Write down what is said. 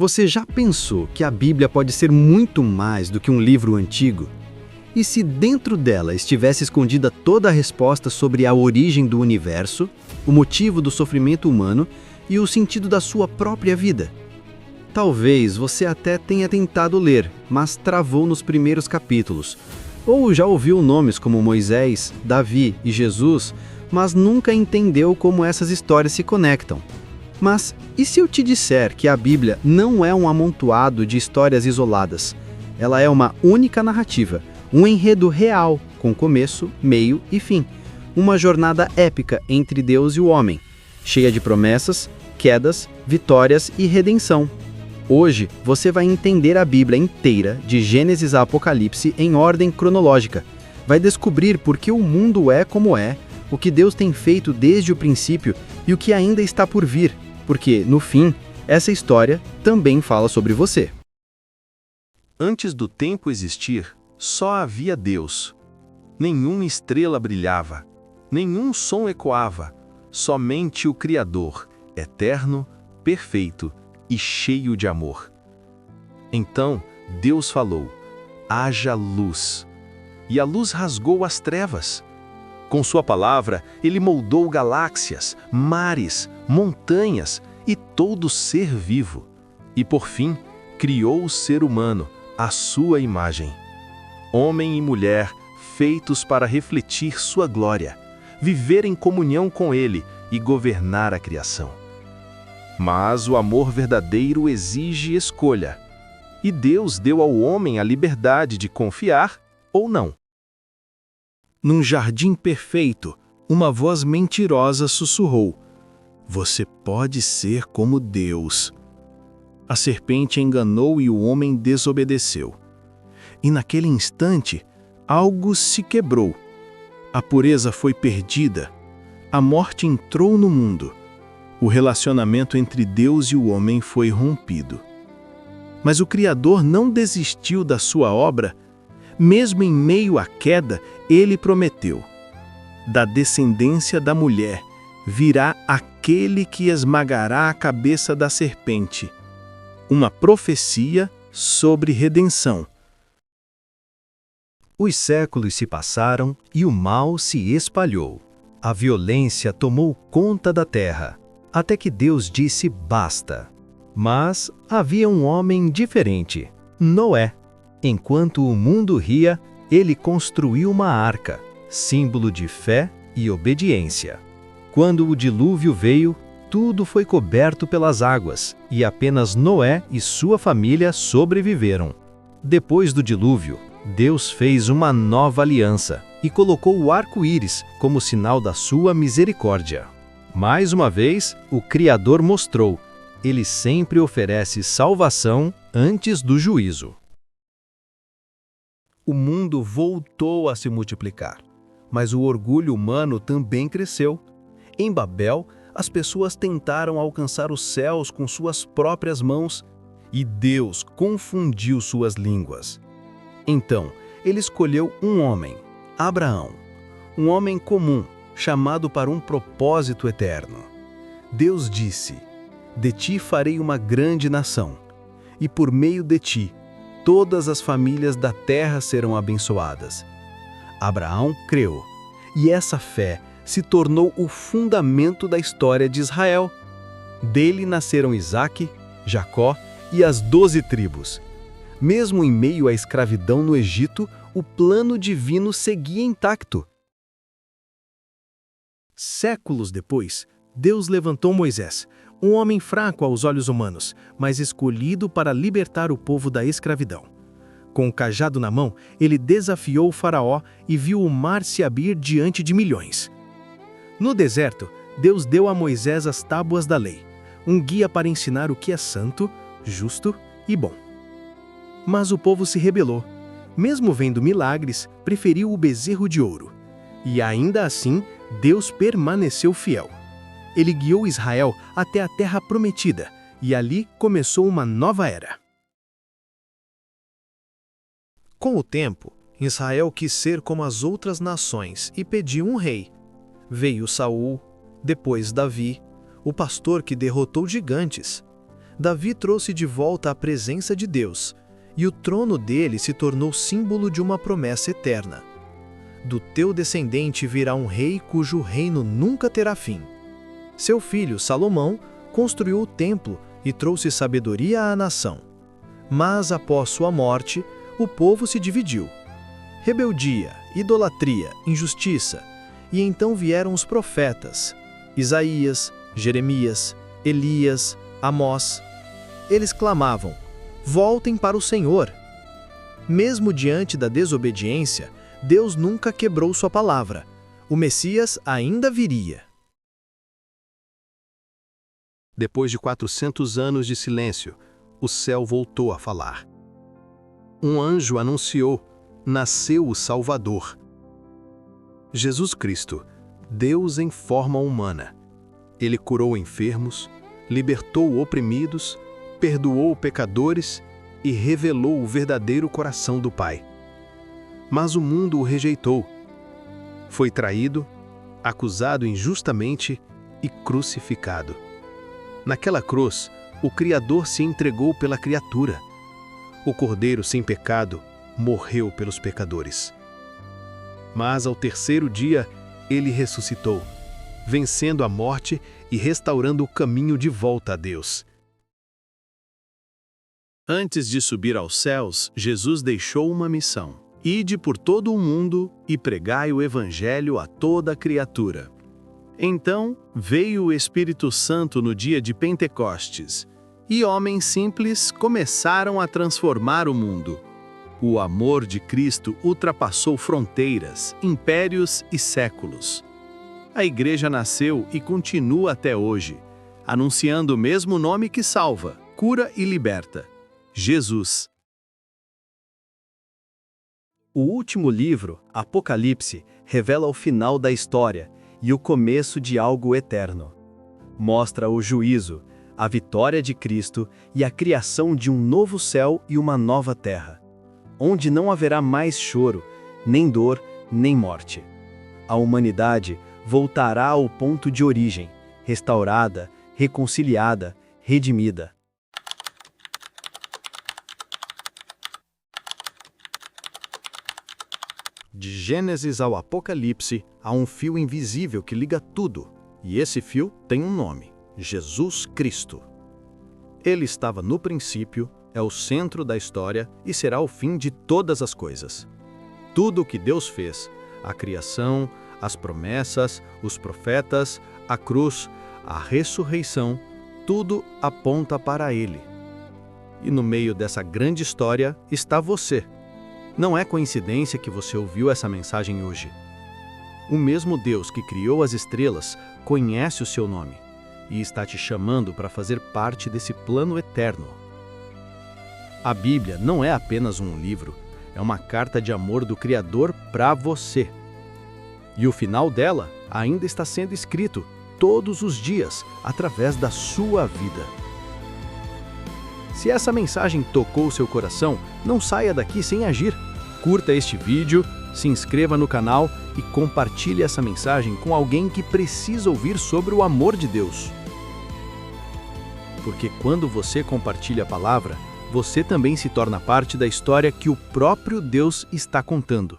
Você já pensou que a Bíblia pode ser muito mais do que um livro antigo? E se dentro dela estivesse escondida toda a resposta sobre a origem do universo, o motivo do sofrimento humano e o sentido da sua própria vida? Talvez você até tenha tentado ler, mas travou nos primeiros capítulos. Ou já ouviu nomes como Moisés, Davi e Jesus, mas nunca entendeu como essas histórias se conectam. Mas e se eu te disser que a Bíblia não é um amontoado de histórias isoladas? Ela é uma única narrativa, um enredo real, com começo, meio e fim. Uma jornada épica entre Deus e o homem, cheia de promessas, quedas, vitórias e redenção. Hoje, você vai entender a Bíblia inteira, de Gênesis a Apocalipse, em ordem cronológica. Vai descobrir por que o mundo é como é, o que Deus tem feito desde o princípio e o que ainda está por vir, porque, no fim, essa história também fala sobre você. Antes do tempo existir, só havia Deus. Nenhuma estrela brilhava, nenhum som ecoava, somente o Criador, eterno, perfeito e cheio de amor. Então Deus falou: haja luz. E a luz rasgou as trevas. Com sua palavra, ele moldou galáxias, mares, montanhas e todo ser vivo. E por fim, criou o ser humano, à sua imagem. Homem e mulher, feitos para refletir sua glória, viver em comunhão com ele e governar a criação. Mas o amor verdadeiro exige escolha. E Deus deu ao homem a liberdade de confiar ou não. Num jardim perfeito, uma voz mentirosa sussurrou: você pode ser como Deus. A serpente enganou e o homem desobedeceu. E naquele instante, algo se quebrou. A pureza foi perdida. A morte entrou no mundo. O relacionamento entre Deus e o homem foi rompido. Mas o Criador não desistiu da sua obra. Mesmo em meio à queda, ele prometeu: da descendência da mulher virá aquele que esmagará a cabeça da serpente. Uma profecia sobre redenção. Os séculos se passaram e o mal se espalhou. A violência tomou conta da terra, até que Deus disse basta. Mas havia um homem diferente, Noé. Enquanto o mundo ria, ele construiu uma arca, símbolo de fé e obediência. Quando o dilúvio veio, tudo foi coberto pelas águas, e apenas Noé e sua família sobreviveram. Depois do dilúvio, Deus fez uma nova aliança e colocou o arco-íris como sinal da sua misericórdia. Mais uma vez, o Criador mostrou: ele sempre oferece salvação antes do juízo. O mundo voltou a se multiplicar, mas o orgulho humano também cresceu. Em Babel, as pessoas tentaram alcançar os céus com suas próprias mãos, e Deus confundiu suas línguas. Então, ele escolheu um homem, Abraão, um homem comum, chamado para um propósito eterno. Deus disse: de ti farei uma grande nação, e por meio de ti, todas as famílias da terra serão abençoadas. Abraão creu, e essa fé se tornou o fundamento da história de Israel. Dele nasceram Isaque, Jacó e as 12 tribos. Mesmo em meio à escravidão no Egito, o plano divino seguia intacto. Séculos depois, Deus levantou Moisés, um homem fraco aos olhos humanos, mas escolhido para libertar o povo da escravidão. Com o cajado na mão, ele desafiou o faraó e viu o mar se abrir diante de milhões. No deserto, Deus deu a Moisés as tábuas da lei, um guia para ensinar o que é santo, justo e bom. Mas o povo se rebelou. Mesmo vendo milagres, preferiu o bezerro de ouro. E ainda assim, Deus permaneceu fiel. Ele guiou Israel até a terra prometida, e ali começou uma nova era. Com o tempo, Israel quis ser como as outras nações e pediu um rei. Veio Saul, depois Davi, o pastor que derrotou gigantes. Davi trouxe de volta a presença de Deus, e o trono dele se tornou símbolo de uma promessa eterna. Do teu descendente virá um rei cujo reino nunca terá fim. Seu filho, Salomão, construiu o templo e trouxe sabedoria à nação. Mas após sua morte, o povo se dividiu. Rebeldia, idolatria, injustiça, e então vieram os profetas, Isaías, Jeremias, Elias, Amós. Eles clamavam: voltem para o Senhor. Mesmo diante da desobediência, Deus nunca quebrou sua palavra. O Messias ainda viria. Depois de 400 anos de silêncio, o céu voltou a falar. Um anjo anunciou: nasceu o Salvador. Jesus Cristo, Deus em forma humana. Ele curou enfermos, libertou oprimidos, perdoou pecadores e revelou o verdadeiro coração do Pai. Mas o mundo o rejeitou. Foi traído, acusado injustamente e crucificado. Naquela cruz, o Criador se entregou pela criatura. O Cordeiro sem pecado morreu pelos pecadores. Mas ao terceiro dia, ele ressuscitou, vencendo a morte e restaurando o caminho de volta a Deus. Antes de subir aos céus, Jesus deixou uma missão: ide por todo o mundo e pregai o Evangelho a toda criatura. Então veio o Espírito Santo no dia de Pentecostes, e homens simples começaram a transformar o mundo. O amor de Cristo ultrapassou fronteiras, impérios e séculos. A Igreja nasceu e continua até hoje, anunciando o mesmo nome que salva, cura e liberta: Jesus. O último livro, Apocalipse, revela o final da história e o começo de algo eterno. Mostra o juízo, a vitória de Cristo e a criação de um novo céu e uma nova terra, onde não haverá mais choro, nem dor, nem morte. A humanidade voltará ao ponto de origem, restaurada, reconciliada, redimida. De Gênesis ao Apocalipse, há um fio invisível que liga tudo, e esse fio tem um nome: Jesus Cristo. Ele estava no princípio, é o centro da história e será o fim de todas as coisas. Tudo o que Deus fez, a criação, as promessas, os profetas, a cruz, a ressurreição, tudo aponta para Ele. E no meio dessa grande história está você. Não é coincidência que você ouviu essa mensagem hoje. O mesmo Deus que criou as estrelas conhece o seu nome e está te chamando para fazer parte desse plano eterno. A Bíblia não é apenas um livro, é uma carta de amor do Criador para você. E o final dela ainda está sendo escrito todos os dias através da sua vida. Se essa mensagem tocou seu coração, não saia daqui sem agir. Curta este vídeo, se inscreva no canal e compartilhe essa mensagem com alguém que precisa ouvir sobre o amor de Deus. Porque quando você compartilha a palavra, você também se torna parte da história que o próprio Deus está contando.